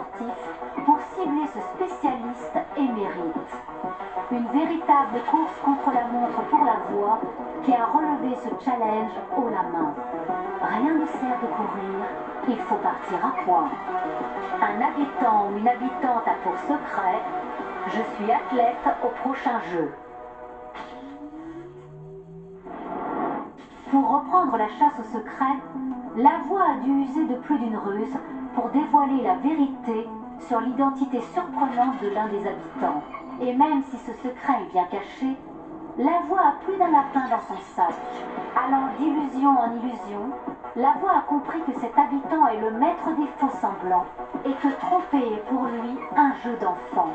sportifs pour cibler ce spécialiste émérite. Une véritable course contre la montre pour la voix qui a relevé ce challenge haut la main. Rien ne sert de courir, il faut partir à point. Un habitant ou une habitante a pour secret: je suis athlète au prochain jeu. Pour reprendre la chasse au secret, la voix a dû user de plus d'une ruse pour dévoiler la vérité sur l'identité surprenante de l'un des habitants. Et même si ce secret est bien caché, la voix a plus d'un lapin dans son sac. Allant d'illusion en illusion, la voix a compris que cet habitant est le maître des faux-semblants et que tromper est pour lui un jeu d'enfant.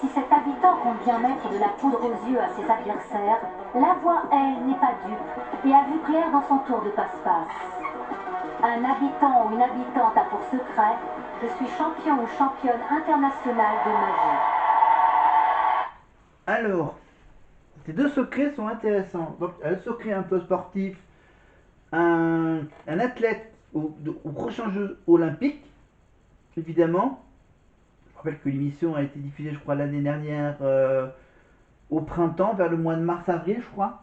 Si cet habitant compte bien mettre de la poudre aux yeux à ses adversaires, la voix, elle, n'est pas dupe et a vu clair dans son tour de passe-passe. Un habitant ou une habitante a pour secret: je suis champion ou championne internationale de magie. Alors, ces deux secrets sont intéressants. Donc, un secret un peu sportif, un athlète au prochain Jeux olympiques, évidemment. Je rappelle que l'émission a été diffusée, je crois, l'année dernière au printemps, vers le mois de mars-avril, je crois.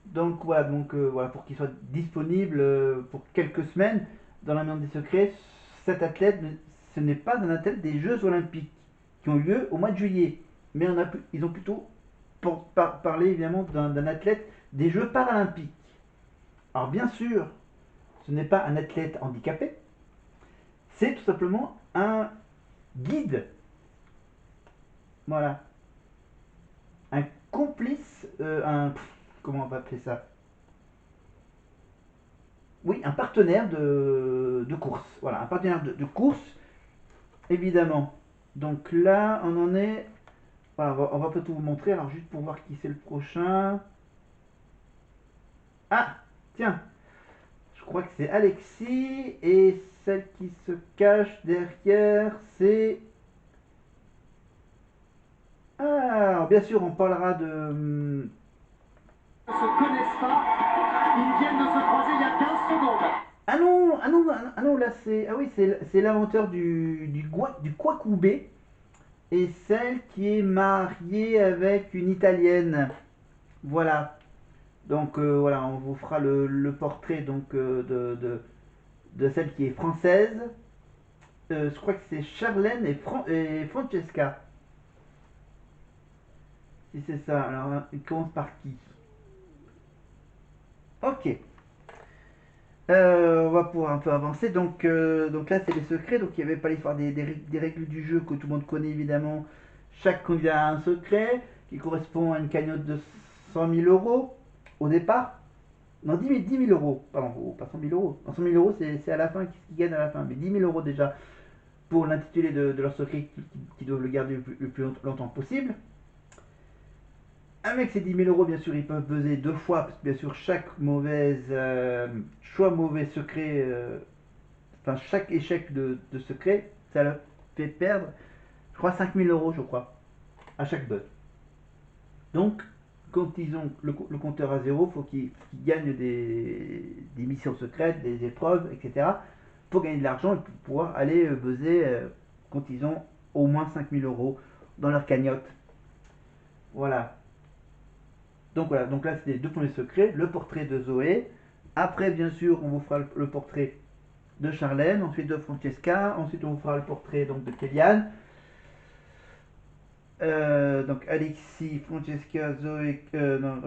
Donc voilà, pour qu'il soit disponible pour quelques semaines dans la Maison des Secrets. Cet athlète, ce n'est pas un athlète des Jeux olympiques qui ont lieu au mois de juillet, mais ils ont plutôt parlé évidemment d'un athlète des Jeux paralympiques. Alors bien sûr, ce n'est pas un athlète handicapé, c'est tout simplement un guide. Voilà, un complice, comment on va appeler ça? Oui, un partenaire de course. Voilà, un partenaire de course, évidemment. Donc là, on en est. Voilà, on va peut-être vous montrer. Alors, juste pour voir qui c'est le prochain. Ah, tiens, je crois que c'est Alexis. Et celle qui se cache derrière, c'est. Ah, alors, bien sûr, on parlera de. Ne se connaissent pas, ils viennent de se croiser il y a 15 secondes. Ah non, ah non, ah non, là c'est. Ah oui, c'est l'inventeur du Kwakubé. Et celle qui est mariée avec une italienne. Voilà. Donc voilà, on vous fera le portrait donc de celle qui est française. Je crois que c'est Charlène et Francesca. Si c'est ça. Alors, il commence par qui? Ok. On va pouvoir un peu avancer. Donc là, c'est les secrets. Donc il n'y avait pas l'histoire des règles du jeu que tout le monde connaît évidemment. Chaque candidat a un secret qui correspond à une cagnotte de 100 000 € au départ. Non, 10 000 euros. Pardon, pas 100 000 euros. Non, 100 000 euros, c'est à la fin, qui gagne à la fin. Mais 10 000 € déjà pour l'intitulé de leur secret qui doivent le garder le plus longtemps possible. Avec ces 10 000 €, bien sûr, ils peuvent peser deux fois, parce que bien sûr, chaque mauvais secret, enfin, chaque échec de secret, ça leur fait perdre, je crois, 5 000 €, je crois, à chaque buzz. Donc, quand ils ont le compteur à zéro, il faut qu'ils gagnent des missions secrètes, des épreuves, etc. pour gagner de l'argent et pour pouvoir aller buzzer quand ils ont au moins 5 000 € dans leur cagnotte. Voilà. Donc voilà, donc là c'est les deux premiers secrets, le portrait de Zoé. Après, bien sûr, on vous fera le portrait de Charlène, ensuite de Francesca, ensuite on vous fera le portrait donc de Kéliane. Donc Alexis, Francesca, Zoé, non,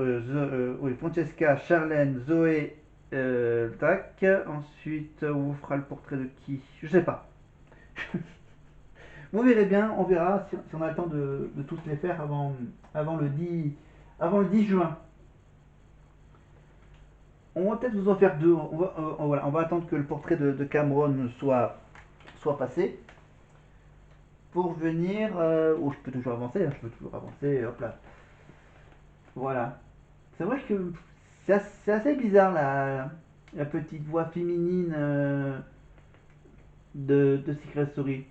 oui, Francesca, Charlène, Zoé, tac. Ensuite, on vous fera le portrait de qui? Je sais pas. Vous verrez bien, on verra si on a le temps de tous les faire avant le 10 juin. On va peut-être vous en faire deux. Voilà, on va attendre que le portrait de Cameron soit passé pour venir. Oh, je peux toujours avancer, hein, je peux toujours avancer. Hop là. Voilà. C'est vrai que c'est assez bizarre la petite voix féminine de Secret Story.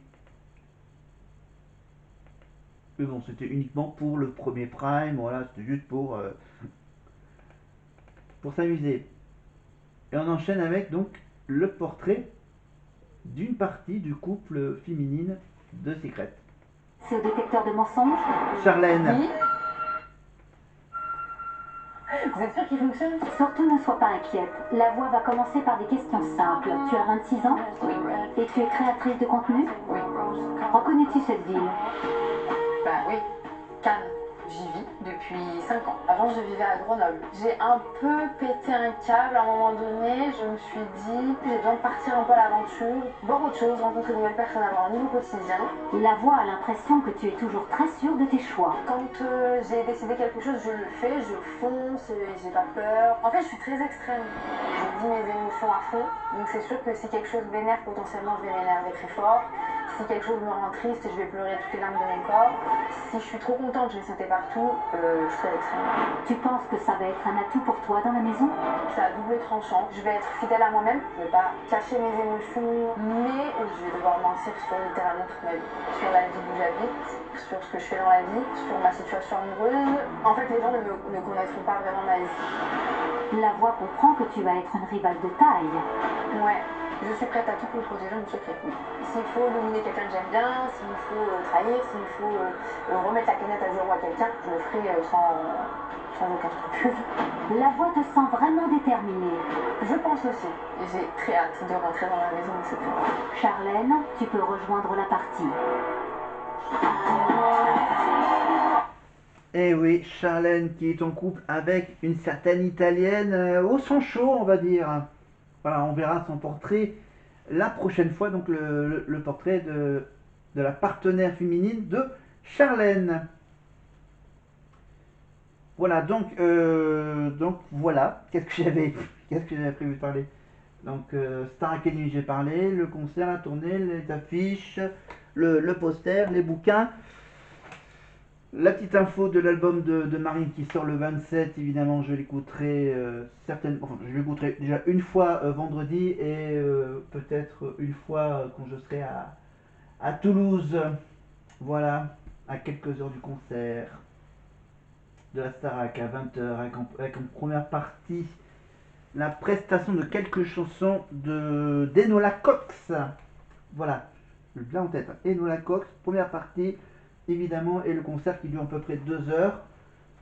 Mais bon, c'était uniquement pour le premier Prime, voilà, c'était juste pour s'amuser. Et on enchaîne avec donc le portrait d'une partie du couple féminine de Secret. C'est au détecteur de mensonges? Charlène. Oui. Vous êtes sûr qu'il fonctionne? Surtout ne sois pas inquiète. La voix va commencer par des questions simples. Tu as 26 ans? Oui. Et tu es créatrice de contenu? Oui. Reconnais-tu cette ville? Bah oui. Cannes. J'y vis depuis 5 ans. Avant, je vivais à Grenoble. J'ai un peu pété un câble à un moment donné. Je me suis dit, j'ai besoin de partir un peu à l'aventure, voir autre chose, rencontrer de nouvelles personnes, avoir un nouveau quotidien. La voix a l'impression que tu es toujours très sûre de tes choix. Quand j'ai décidé quelque chose, je le fais, je fonce, j'ai pas peur. En fait, je suis très extrême. Je vis mes émotions à fond. Donc c'est sûr que si quelque chose m'énerve, potentiellement, je vais m'énerver très fort. Si quelque chose me rend triste, je vais pleurer toutes les larmes de mon corps. Si je suis trop contente, je vais sauter partout. Je serai extrême. Tu penses que ça va être un atout pour toi dans la maison? C'est à double tranchant. Je vais être fidèle à moi-même. Je vais pas cacher mes émotions, mais je vais devoir mentir sur littéralement toute ma vie. Sur la vie d'où j'habite, sur ce que je fais dans la vie, sur ma situation amoureuse. En fait, les gens ne connaîtront pas vraiment ma vie. La voix comprend que tu vas être une rivale de taille. Ouais, je suis prête à tout pour protéger mon secret, oui. S'il faut nominer quelqu'un que j'aime bien, s'il faut trahir, s'il faut remettre la canette à zéro à quelqu'un, je le ferai sans aucun scrupule. La voix te sent vraiment déterminée. Je pense aussi. Et j'ai très hâte de rentrer dans la maison des secrets. Charlène, tu peux rejoindre la partie. Et oui, Charlène qui est en couple avec une certaine italienne au sang chaud, on va dire. Voilà, on verra son portrait la prochaine fois, donc le portrait de la partenaire féminine de Charlène. Voilà, donc voilà, qu'est-ce que j'avais prévu de parler. Donc Star Academy, j'ai parlé, le concert, la tournée, les affiches, le poster, les bouquins. La petite info de l'album de Marine qui sort le 27, évidemment, je l'écouterai certainement. Enfin, je l'écouterai déjà une fois vendredi et peut-être une fois quand je serai à Toulouse. Voilà, à quelques heures du concert de la Starac à 20h avec en première partie la prestation de quelques chansons d'Enola Cox. Voilà, je l'ai bien en tête. Enola Cox, première partie, évidemment, et le concert qui dure à peu près 2 heures.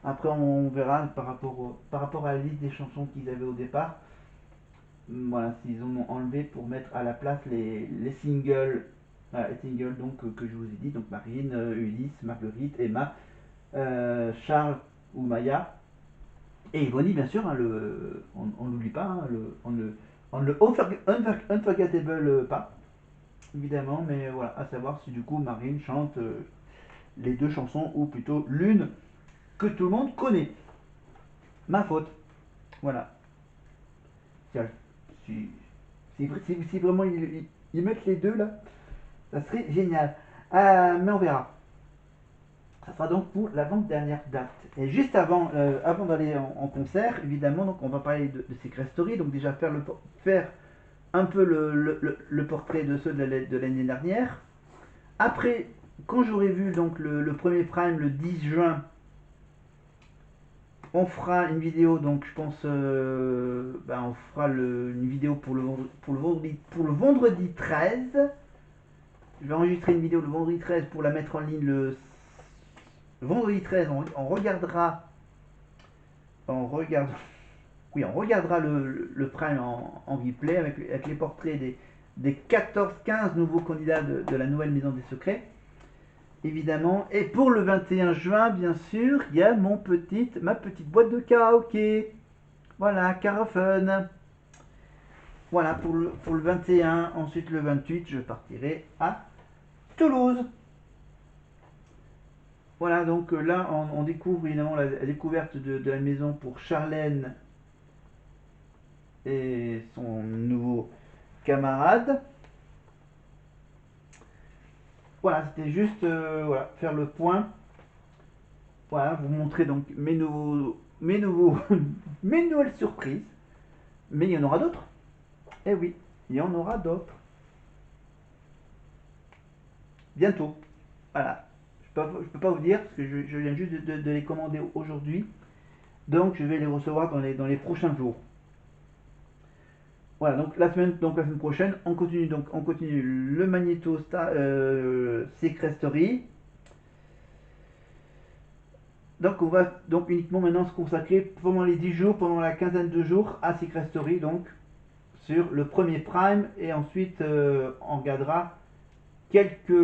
Après, on verra par rapport à la liste des chansons qu'ils avaient au départ. Voilà, s'ils en ont enlevé pour mettre à la place les singles. Voilà, les singles donc, que je vous ai dit. Donc Marine, Ulysse, Marguerite, Emma, Charles ou Maya. Et Yvonne, bien sûr, hein, on n'oublie pas, hein, on ne unforgettable pas, évidemment, mais voilà, à savoir si du coup Marine chante les deux chansons, ou plutôt l'une que tout le monde connaît. Ma faute. Voilà. Si, si vraiment ils mettent les deux là, ça serait génial. Mais on verra. Ça sera donc pour l'avant-dernière date. Et juste avant d'aller en concert, évidemment, donc on va parler de Secret Story. Donc déjà faire un peu le portrait de ceux de l'année dernière. Après, quand j'aurai vu donc le premier prime le 10 juin, on fera une vidéo. Donc je pense, on fera une vidéo pour le vendredi 13. Je vais enregistrer une vidéo le vendredi 13 pour la mettre en ligne le vendredi 13. On regardera le prime en replay avec les portraits des 14-15 nouveaux candidats de la nouvelle Maison des Secrets, évidemment. Et pour le 21 juin, bien sûr, il y a ma petite boîte de karaoké. Voilà, Carafun. Voilà, pour le 21. Ensuite, le 28, je partirai à Toulouse. Voilà, donc là, on découvre évidemment la découverte de la maison pour Charlène et son nouveau camarade. Voilà, c'était juste faire le point. Voilà, vous montrer donc mes nouvelles surprises. Mais il y en aura d'autres. Eh oui, il y en aura d'autres. Bientôt. Voilà. Je peux pas vous dire parce que je viens juste de les commander aujourd'hui. Donc je vais les recevoir dans les prochains jours. Voilà, donc la semaine prochaine, on continue le Magneto Secret Story. Donc on va donc uniquement maintenant se consacrer pendant les 10 jours, pendant la quinzaine de jours à Secret Story, donc sur le premier Prime, et ensuite on regardera quelques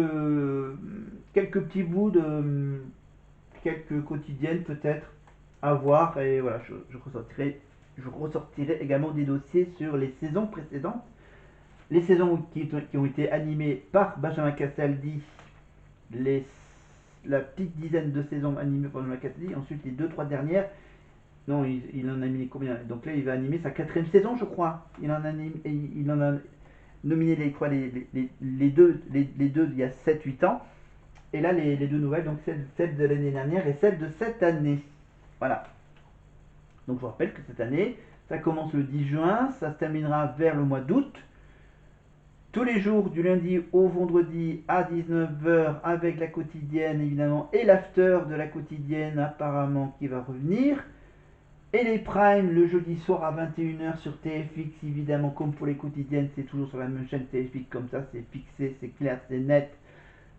petits bouts de quelques quotidiennes peut-être à voir, et voilà, je ressortirai également des dossiers sur les saisons précédentes, les saisons qui ont été animées par Benjamin Castaldi, la petite dizaine de saisons animées par Benjamin Castaldi, ensuite les 2-3 dernières. Non, il en a animé combien? Donc là, il va animer sa 4e saison, je crois. Il en a nominé les deux il y a 7-8 ans. Et là, les 2 nouvelles, donc celle de l'année dernière et celle de cette année. Voilà. Donc je vous rappelle que cette année, ça commence le 10 juin, ça se terminera vers le mois d'août. Tous les jours, du lundi au vendredi à 19h, avec la quotidienne évidemment, et l'after de la quotidienne apparemment qui va revenir. Et les primes le jeudi soir à 21h sur TFX, évidemment, comme pour les quotidiennes, c'est toujours sur la même chaîne TFX, comme ça, c'est fixé, c'est clair, c'est net.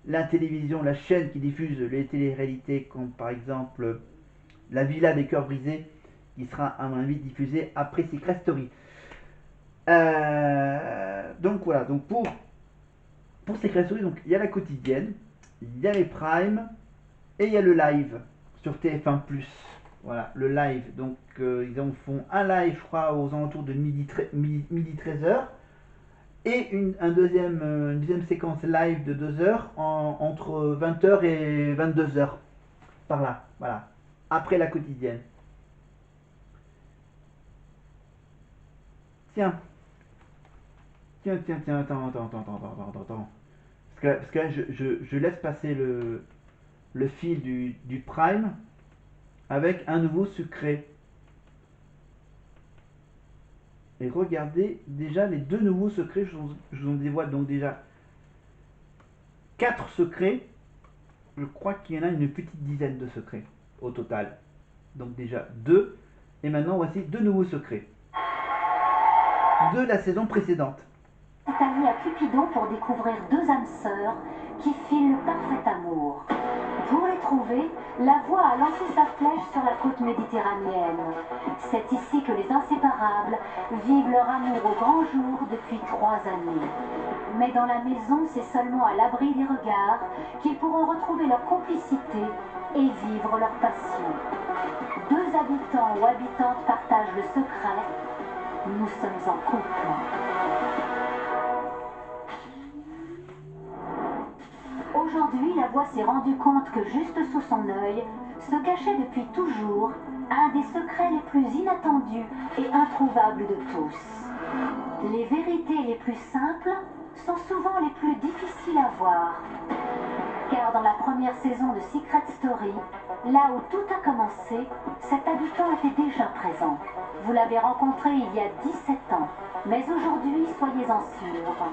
La télévision, la chaîne qui diffuse les téléréalités, comme par exemple La Villa des Cœurs Brisés, qui sera à mon avis diffusée après Secret Story. Donc voilà, donc pour Secret Story, donc il y a la quotidienne, il y a les primes, et il y a le live sur TF1+. Voilà, le live. Donc ils en font un live, je crois, aux alentours de midi 13h. Et une deuxième séquence live de 2h entre 20h et 22h. Par là, voilà. Après la quotidienne. Tiens. Tiens, attends. Parce que là, je laisse passer le fil du Prime avec un nouveau secret. Et regardez déjà les 2 nouveaux secrets, je vous en dévoile donc déjà 4 secrets. Je crois qu'il y en a une petite dizaine de secrets au total. Donc déjà 2. Et maintenant voici 2 nouveaux secrets de la saison précédente. C'est allié à Cupidon pour découvrir 2 âmes sœurs qui filent le parfait amour. Pour les trouver, la voix a lancé sa flèche sur la côte méditerranéenne. C'est ici que les inséparables vivent leur amour au grand jour depuis 3 années. Mais dans la maison, c'est seulement à l'abri des regards qu'ils pourront retrouver leur complicité et vivre leur passion. 2 habitants ou habitantes partagent le secret. Nous sommes en couple. Aujourd'hui, la voix s'est rendue compte que juste sous son œil se cachait depuis toujours un des secrets les plus inattendus et introuvables de tous. Les vérités les plus simples sont souvent les plus difficiles à voir. Car dans la première saison de Secret Story, là où tout a commencé, cet habitant était déjà présent. Vous l'avez rencontré il y a 17 ans, mais aujourd'hui, soyez-en sûrs,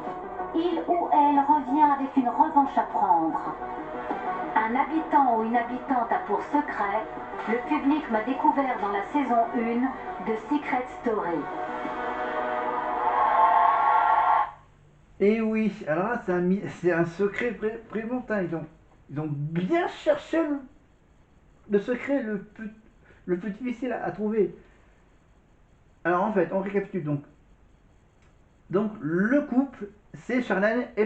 il ou elle revient avec une revanche à prendre. Un habitant ou une habitante a pour secret, le public m'a découvert dans la saison 1 de Secret Story. Et oui, alors là c'est un secret vraiment, ils ont bien cherché le secret le plus difficile à trouver. Alors en fait, on récapitule donc le couple, c'est Charlène et